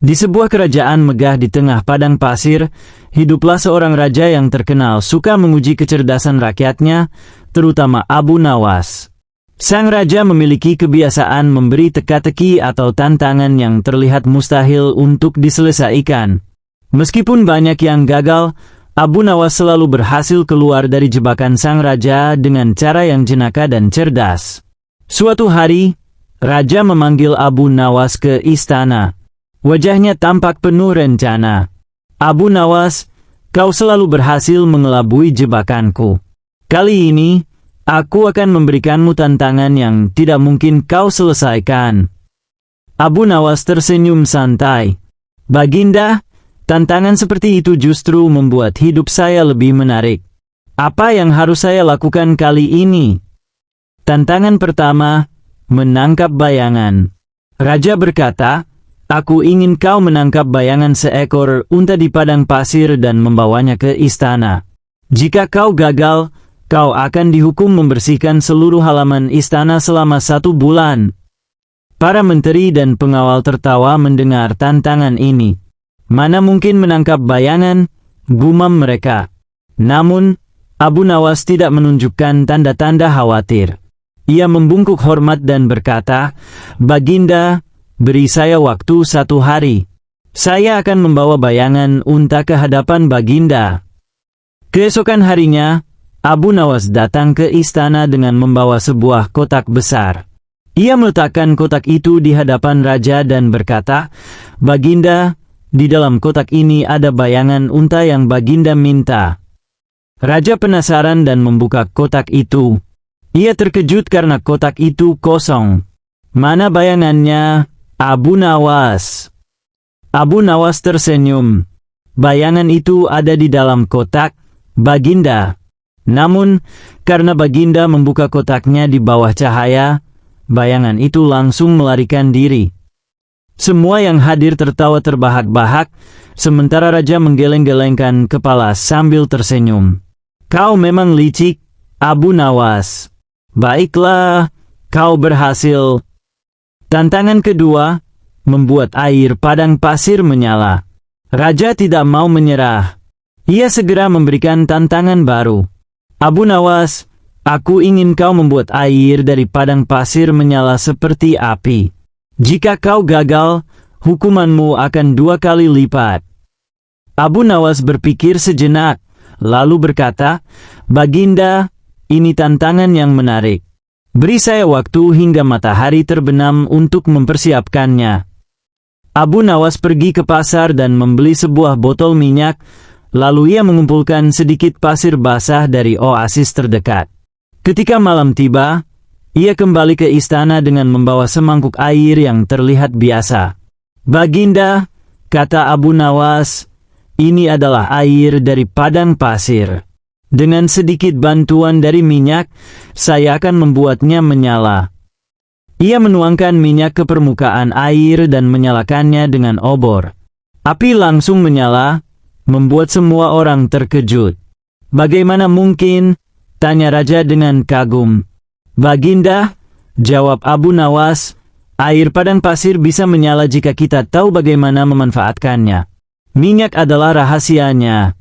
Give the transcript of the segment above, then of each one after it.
Di sebuah kerajaan megah di tengah padang pasir, hiduplah seorang raja yang terkenal suka menguji kecerdasan rakyatnya, terutama Abu Nawas. Sang raja memiliki kebiasaan memberi teka-teki atau tantangan yang terlihat mustahil untuk diselesaikan. Meskipun banyak yang gagal, Abu Nawas selalu berhasil keluar dari jebakan sang raja dengan cara yang jenaka dan cerdas. Suatu hari, raja memanggil Abu Nawas ke istana. Wajahnya tampak penuh rencana. "Abu Nawas, kau selalu berhasil mengelabui jebakanku. Kali ini, aku akan memberikanmu tantangan yang tidak mungkin kau selesaikan." Abu Nawas tersenyum santai. "Baginda, tantangan seperti itu justru membuat hidup saya lebih menarik. Apa yang harus saya lakukan kali ini?" Tantangan pertama, menangkap bayangan. Raja berkata, "Aku ingin kau menangkap bayangan seekor unta di padang pasir dan membawanya ke istana. Jika kau gagal, kau akan dihukum membersihkan seluruh halaman istana selama 1 bulan." Para menteri dan pengawal tertawa mendengar tantangan ini. "Mana mungkin menangkap bayangan?" gumam mereka. Namun, Abu Nawas tidak menunjukkan tanda-tanda khawatir. Ia membungkuk hormat dan berkata, "Baginda, beri saya waktu 1 hari. Saya akan membawa bayangan unta ke hadapan Baginda." Keesokan harinya, Abu Nawas datang ke istana dengan membawa sebuah kotak besar. Ia meletakkan kotak itu di hadapan raja dan berkata, "Baginda, di dalam kotak ini ada bayangan unta yang Baginda minta." Raja penasaran dan membuka kotak itu. Ia terkejut karena kotak itu kosong. "Mana bayangannya, Abu Nawas?" Abu Nawas tersenyum. "Bayangan itu ada di dalam kotak, Baginda. Namun, karena Baginda membuka kotaknya di bawah cahaya, bayangan itu langsung melarikan diri." Semua yang hadir tertawa terbahak-bahak, sementara raja menggeleng-gelengkan kepala sambil tersenyum. "Kau memang licik, Abu Nawas. Baiklah, kau berhasil." Tantangan kedua, membuat air padang pasir menyala. Raja tidak mau menyerah. Ia segera memberikan tantangan baru. "Abu Nawas, aku ingin kau membuat air dari padang pasir menyala seperti api. Jika kau gagal, hukumanmu akan 2 kali lipat." Abu Nawas berpikir sejenak, lalu berkata, "Baginda, ini tantangan yang menarik. Beri saya waktu hingga matahari terbenam untuk mempersiapkannya." Abu Nawas pergi ke pasar dan membeli sebuah botol minyak, lalu ia mengumpulkan sedikit pasir basah dari oasis terdekat. Ketika malam tiba, ia kembali ke istana dengan membawa semangkuk air yang terlihat biasa. "Baginda," kata Abu Nawas, "ini adalah air dari padang pasir. Dengan sedikit bantuan dari minyak, saya akan membuatnya menyala." Ia menuangkan minyak ke permukaan air dan menyalakannya dengan obor. Api langsung menyala, membuat semua orang terkejut. "Bagaimana mungkin?" tanya raja dengan kagum. "Baginda," jawab Abu Nawas, "air padang pasir bisa menyala jika kita tahu bagaimana memanfaatkannya. Minyak adalah rahasianya."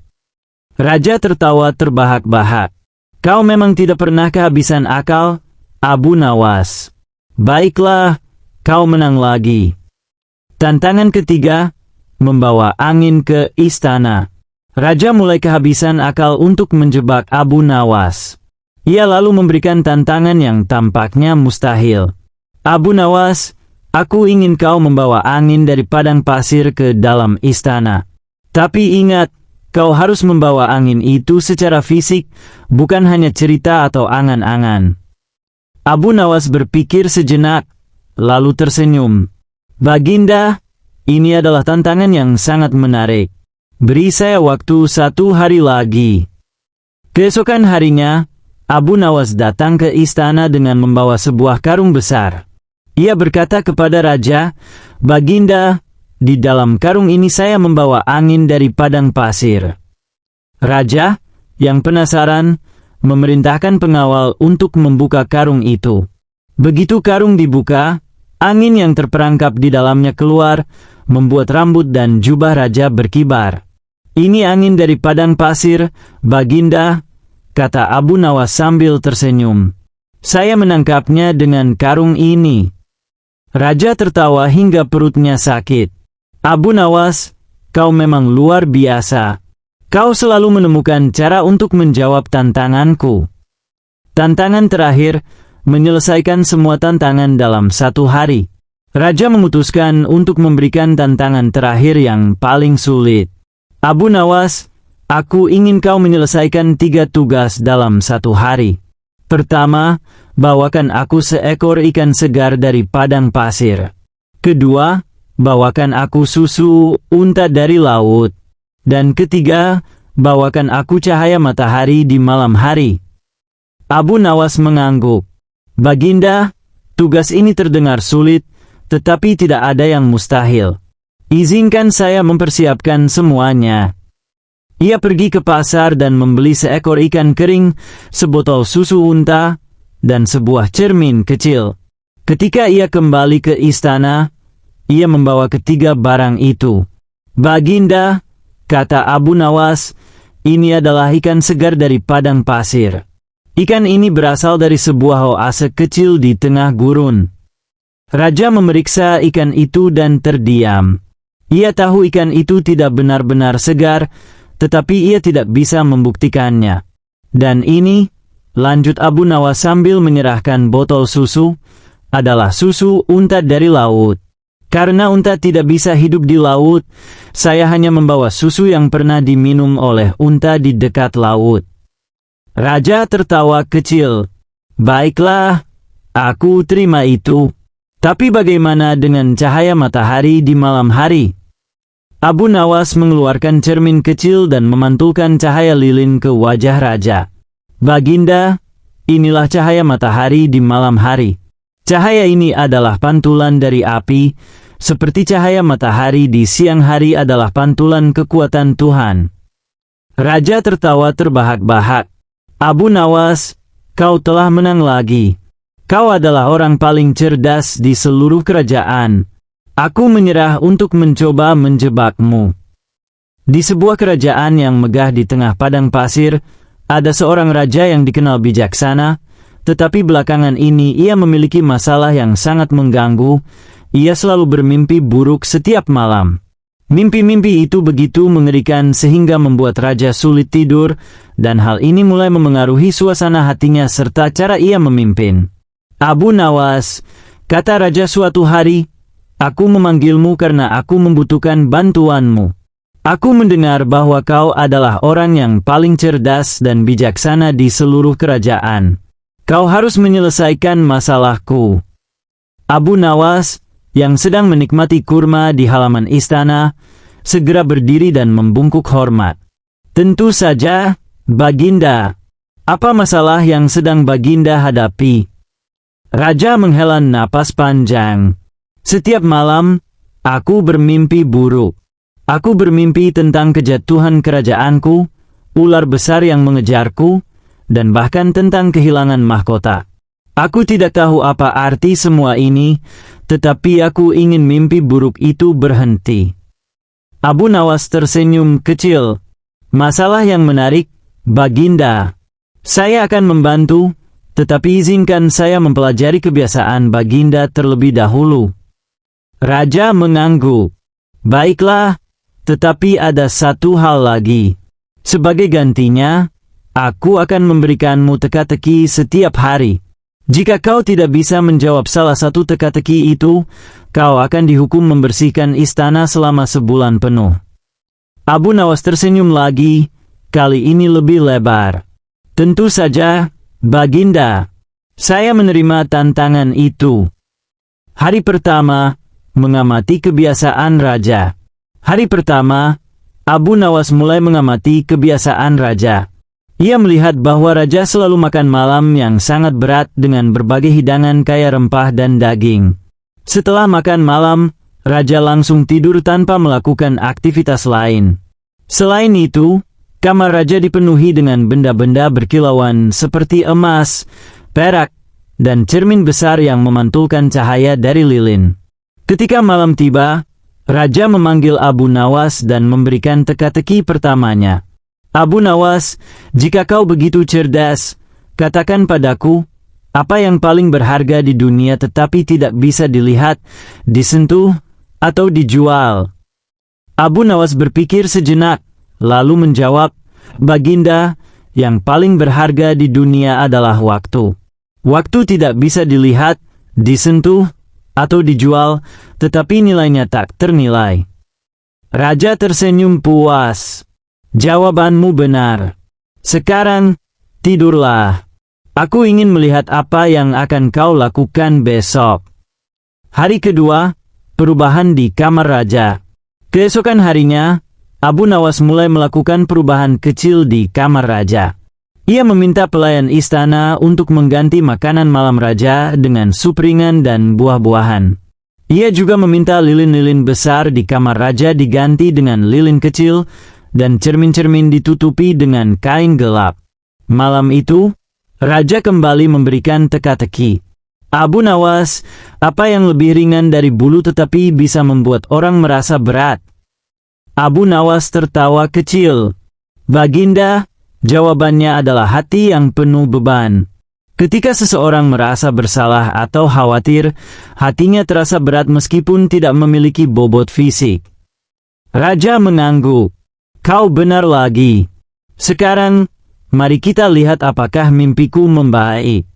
Raja tertawa terbahak-bahak. "Kau memang tidak pernah kehabisan akal, Abu Nawas. Baiklah, kau menang lagi." Tantangan ketiga, membawa angin ke istana. Raja mulai kehabisan akal untuk menjebak Abu Nawas. Ia lalu memberikan tantangan yang tampaknya mustahil. "Abu Nawas, aku ingin kau membawa angin dari padang pasir ke dalam istana. Tapi ingat, kau harus membawa angin itu secara fisik, bukan hanya cerita atau angan-angan." Abu Nawas berpikir sejenak, lalu tersenyum. "Baginda, ini adalah tantangan yang sangat menarik. Beri saya waktu 1 hari lagi." Keesokan harinya, Abu Nawas datang ke istana dengan membawa sebuah karung besar. Ia berkata kepada raja, "Baginda, di dalam karung ini saya membawa angin dari padang pasir." Raja, yang penasaran, memerintahkan pengawal untuk membuka karung itu. Begitu karung dibuka, angin yang terperangkap di dalamnya keluar, membuat rambut dan jubah raja berkibar. "Ini angin dari padang pasir, Baginda," kata Abu Nawas sambil tersenyum. "Saya menangkapnya dengan karung ini." Raja tertawa hingga perutnya sakit. "Abu Nawas, kau memang luar biasa. Kau selalu menemukan cara untuk menjawab tantanganku." Tantangan terakhir, menyelesaikan semua tantangan dalam 1 hari. Raja memutuskan untuk memberikan tantangan terakhir yang paling sulit. "Abu Nawas, aku ingin kau menyelesaikan 3 tugas dalam 1 hari. Pertama, bawakan aku seekor ikan segar dari padang pasir. Kedua, bawakan aku susu unta dari laut. Dan ketiga, bawakan aku cahaya matahari di malam hari." Abu Nawas mengangguk. "Baginda, tugas ini terdengar sulit, tetapi tidak ada yang mustahil. Izinkan saya mempersiapkan semuanya." Ia pergi ke pasar dan membeli seekor ikan kering, sebotol susu unta, dan sebuah cermin kecil. Ketika ia kembali ke istana, ia membawa ketiga barang itu. "Baginda," kata Abu Nawas, "ini adalah ikan segar dari padang pasir. Ikan ini berasal dari sebuah oase kecil di tengah gurun." Raja memeriksa ikan itu dan terdiam. Ia tahu ikan itu tidak benar-benar segar, tetapi ia tidak bisa membuktikannya. "Dan ini," lanjut Abu Nawas sambil menyerahkan botol susu, "adalah susu unta dari laut. Karena unta tidak bisa hidup di laut, saya hanya membawa susu yang pernah diminum oleh unta di dekat laut." Raja tertawa kecil. "Baiklah, aku terima itu. Tapi bagaimana dengan cahaya matahari di malam hari?" Abu Nawas mengeluarkan cermin kecil dan memantulkan cahaya lilin ke wajah raja. "Baginda, inilah cahaya matahari di malam hari. Cahaya ini adalah pantulan dari api, seperti cahaya matahari di siang hari adalah pantulan kekuatan Tuhan." Raja tertawa terbahak-bahak. "Abu Nawas, kau telah menang lagi. Kau adalah orang paling cerdas di seluruh kerajaan. Aku menyerah untuk mencoba menjebakmu." Di sebuah kerajaan yang megah di tengah padang pasir, ada seorang raja yang dikenal bijaksana, tetapi belakangan ini ia memiliki masalah yang sangat mengganggu. Ia selalu bermimpi buruk setiap malam. Mimpi-mimpi itu begitu mengerikan sehingga membuat raja sulit tidur, dan hal ini mulai memengaruhi suasana hatinya serta cara ia memimpin. "Abu Nawas," kata raja suatu hari, "aku memanggilmu karena aku membutuhkan bantuanmu. Aku mendengar bahwa kau adalah orang yang paling cerdas dan bijaksana di seluruh kerajaan. Kau harus menyelesaikan masalahku." Abu Nawas, yang sedang menikmati kurma di halaman istana, segera berdiri dan membungkuk hormat. "Tentu saja, Baginda. Apa masalah yang sedang Baginda hadapi?" Raja menghela napas panjang. "Setiap malam, aku bermimpi buruk. Aku bermimpi tentang kejatuhan kerajaanku, ular besar yang mengejarku, dan bahkan tentang kehilangan mahkota. Aku tidak tahu apa arti semua ini, tetapi aku ingin mimpi buruk itu berhenti." Abu Nawas tersenyum kecil. "Masalah yang menarik, Baginda. Saya akan membantu, tetapi izinkan saya mempelajari kebiasaan Baginda terlebih dahulu." Raja mengangguk. "Baiklah, tetapi ada satu hal lagi. Sebagai gantinya, aku akan memberikanmu teka-teki setiap hari. Jika kau tidak bisa menjawab salah satu teka-teki itu, kau akan dihukum membersihkan istana selama sebulan penuh." Abu Nawas tersenyum lagi, kali ini lebih lebar. "Tentu saja, Baginda. Saya menerima tantangan itu." Hari pertama, mengamati kebiasaan raja. Hari pertama, Abu Nawas mulai mengamati kebiasaan raja. Ia melihat bahwa raja selalu makan malam yang sangat berat dengan berbagai hidangan kaya rempah dan daging. Setelah makan malam, raja langsung tidur tanpa melakukan aktivitas lain. Selain itu, kamar raja dipenuhi dengan benda-benda berkilauan seperti emas, perak, dan cermin besar yang memantulkan cahaya dari lilin. Ketika malam tiba, Raja memanggil Abu Nawas dan memberikan teka-teki pertamanya. Abu Nawas, jika kau begitu cerdas, katakan padaku, apa yang paling berharga di dunia tetapi tidak bisa dilihat, disentuh, atau dijual? Abu Nawas berpikir sejenak, lalu menjawab, Baginda, yang paling berharga di dunia adalah waktu. Waktu tidak bisa dilihat, disentuh, atau dijual, tetapi nilainya tak ternilai. Raja tersenyum puas. Jawabanmu benar. Sekarang, tidurlah. Aku ingin melihat apa yang akan kau lakukan besok. Hari kedua, perubahan di kamar raja. Keesokan harinya, Abu Nawas mulai melakukan perubahan kecil di kamar raja. Ia meminta pelayan istana untuk mengganti makanan malam raja dengan sup ringan dan buah-buahan. Ia juga meminta lilin-lilin besar di kamar raja diganti dengan lilin kecil dan cermin-cermin ditutupi dengan kain gelap. Malam itu, raja kembali memberikan teka-teki. Abu Nawas, apa yang lebih ringan dari bulu tetapi bisa membuat orang merasa berat? Abu Nawas tertawa kecil. Baginda, jawabannya adalah hati yang penuh beban. Ketika seseorang merasa bersalah atau khawatir, hatinya terasa berat meskipun tidak memiliki bobot fisik. Raja mengangguk. Kau benar lagi. Sekarang, mari kita lihat apakah mimpiku membaik.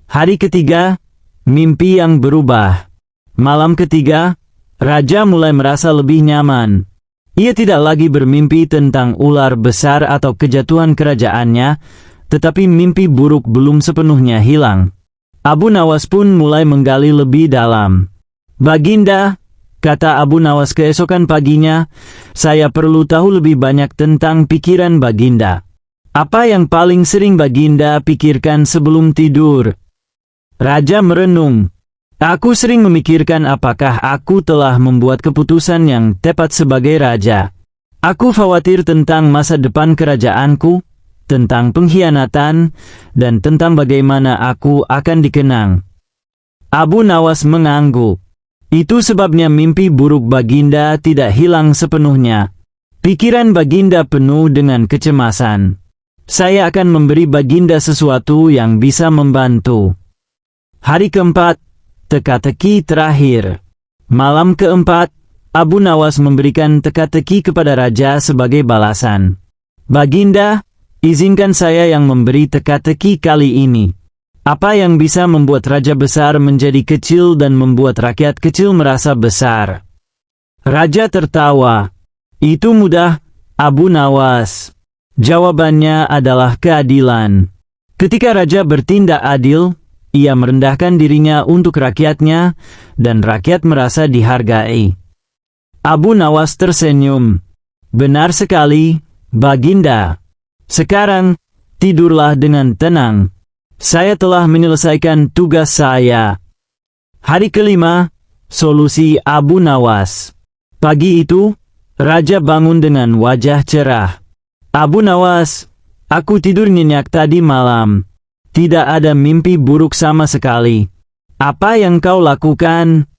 Hari ketiga, mimpi yang berubah. Malam ketiga, raja mulai merasa lebih nyaman. Ia tidak lagi bermimpi tentang ular besar atau kejatuhan kerajaannya, tetapi mimpi buruk belum sepenuhnya hilang. Abu Nawas pun mulai menggali lebih dalam. Baginda, kata Abu Nawas keesokan paginya, saya perlu tahu lebih banyak tentang pikiran Baginda. Apa yang paling sering Baginda pikirkan sebelum tidur? Raja merenung. Aku sering memikirkan apakah aku telah membuat keputusan yang tepat sebagai raja. Aku khawatir tentang masa depan kerajaanku, tentang pengkhianatan, dan tentang bagaimana aku akan dikenang. Abu Nawas mengangguk. Itu sebabnya mimpi buruk Baginda tidak hilang sepenuhnya. Pikiran Baginda penuh dengan kecemasan. Saya akan memberi Baginda sesuatu yang bisa membantu. Hari keempat, teka-teki terakhir. Malam keempat, Abu Nawas memberikan teka-teki kepada raja sebagai balasan. Baginda, izinkan saya yang memberi teka-teki kali ini. Apa yang bisa membuat raja besar menjadi kecil dan membuat rakyat kecil merasa besar? Raja tertawa. Itu mudah, Abu Nawas. Jawabannya adalah keadilan. Ketika raja bertindak adil, ia merendahkan dirinya untuk rakyatnya, dan rakyat merasa dihargai. Abu Nawas tersenyum. Benar sekali, Baginda. Sekarang, tidurlah dengan tenang. Saya telah menyelesaikan tugas saya. Hari kelima, solusi Abu Nawas. Pagi itu, raja bangun dengan wajah cerah. Abu Nawas, aku tidur nyenyak tadi malam. Tidak ada mimpi buruk sama sekali. Apa yang kau lakukan?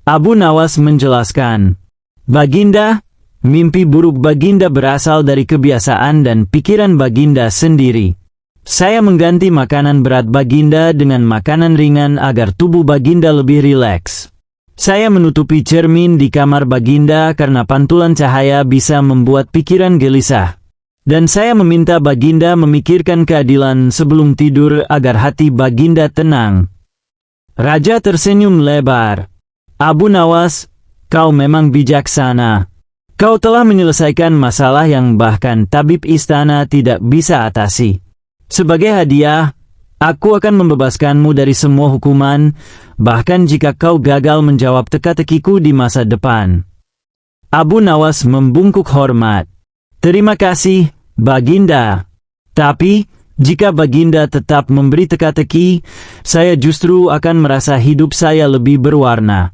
Abu Nawas menjelaskan. Baginda, mimpi buruk Baginda berasal dari kebiasaan dan pikiran Baginda sendiri. Saya mengganti makanan berat Baginda dengan makanan ringan agar tubuh Baginda lebih rileks. Saya menutupi cermin di kamar Baginda karena pantulan cahaya bisa membuat pikiran gelisah. Dan saya meminta Baginda memikirkan keadilan sebelum tidur agar hati Baginda tenang. Raja tersenyum lebar. Abu Nawas, kau memang bijaksana. Kau telah menyelesaikan masalah yang bahkan tabib istana tidak bisa atasi. Sebagai hadiah, aku akan membebaskanmu dari semua hukuman, bahkan jika kau gagal menjawab teka-tekiku di masa depan. Abu Nawas membungkuk hormat. Terima kasih, Baginda. Tapi, jika Baginda tetap memberi teka-teki, saya justru akan merasa hidup saya lebih berwarna.